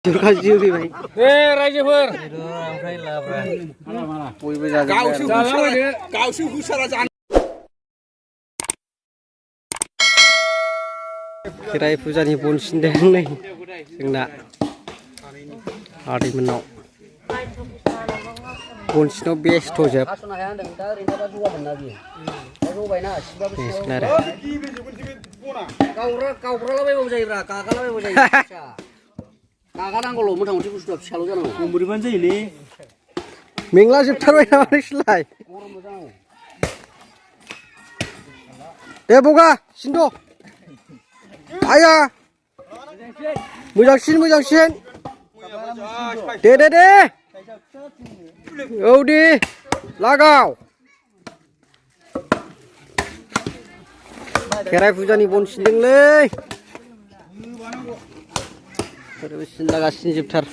Kasih baik. Rajapuर. Kau sih husara jangan. Kerai pujani Bon Sindwng nih, enggak. Hari menok. Bon Sindwng best tojab. Kau berapa mau jadi berapa? Kakak mau jadi. Kakak nang kalau mau tahu sih sudah selalu jalan. Umur berapa ini? Mingla sebtar mana selai. Buka, Sindo. Ayah. Mwjang. De. Odi. Lagau. Kerai pujani Bon Sindwng le. Terus lagasin jebtar.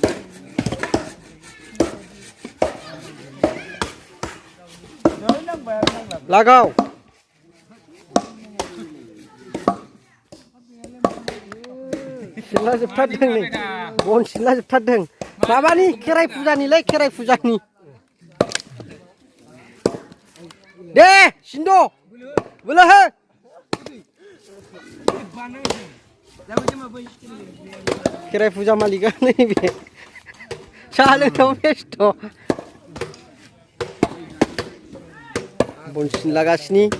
Lagau. Sila jebtar deng nih. Bon sila jebtar deng. Apa nih kerai pujani le kerai pujani. De, Sindo. Belah. Kerai puja malika nih be. Saling tahu besto. Bon Sindwng lagasini.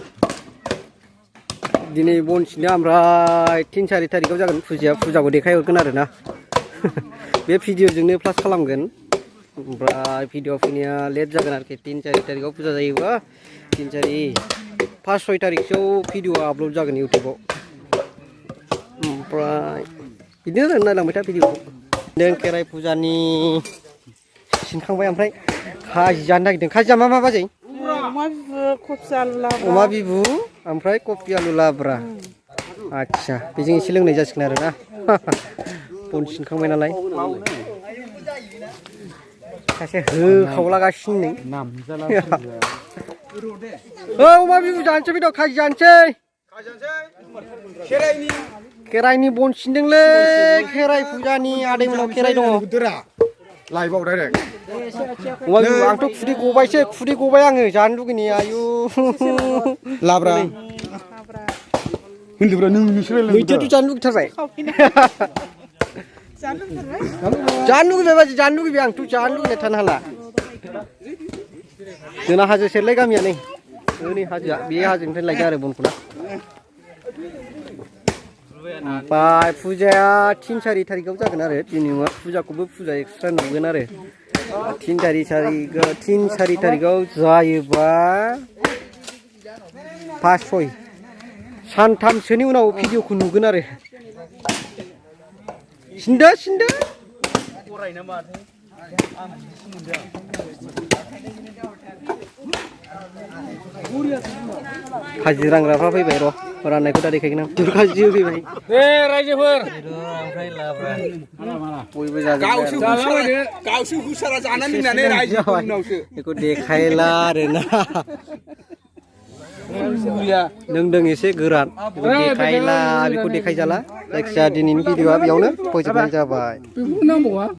Dini Bon Sindwng amrai 3-4 tarikआव जागोन पुजाखौ देखायहरगोन आरोना. बे भिडिअ'जोंनो प्लास खालामगोन. ओमफ्राय video' फैनाया late जागोन आरोखि 3-4 tarikआव पुजा जायोबा 5-6 tarikसोआव video' upload जागोन इउटिउबाव. ओमफ्राय बिदिनो नायलांबाय था भिडिअ'खौ. नों खेराइ पुजानि सिनखांबाय ओमफ्राय खाजि जानो नागिरदों. खाजिया मा बाजै? अमा बिबु ओमफ्राय कफि आलु लाब्रा. आच्छा बेजों एसे लोंनाय जासिगोन आरोना. बन सिनखांबाय नालाय. सासे होखावलागासिनो नै. अमा बिबु जानोसै बेदर खाजि जानोसै. Kerai Bon Sindwng le, Kerai pujani ada yang mau Kerai dong. Live out direct. Waduh, angkat kudi gobai angge, jangan begini ayu. Labra. Hundibra nung nusrel. Itu tuh jangan lugi terbaik. Jangan lugi biang tuh jangan lugi tanah lah. Dena hasil selai kami ya nih. Ini hasil biaya hasil ini lagi ada bon kuna. ओमफ्राय पुजाया 3-4 tarikआव जागोन आरो दिनै पुजाखौबो पुजा extra नुगोन आरो 3-4 tarikआव जायोबा 5-6 सानथामसोनि उनाव भिडिअ'खौ नुगोन आरो सिनदो फरायनो माथो खाजि रांग्राफ्रा फैबाय र' राननायखौ दा देखायगोन आं खाजि फैबाय राजापुर बयबो जाजोबबाय गावसो हुसारा जानानै लोंनानै रायजोनि उनावसो बेखौ देखायला आरोना लोंदों एसे गोरान देखायला बेखौ देखायजाला जायखिजाया दिनैनि भिडिअ'आ बेयावनो फोजोबनाय जाबाय।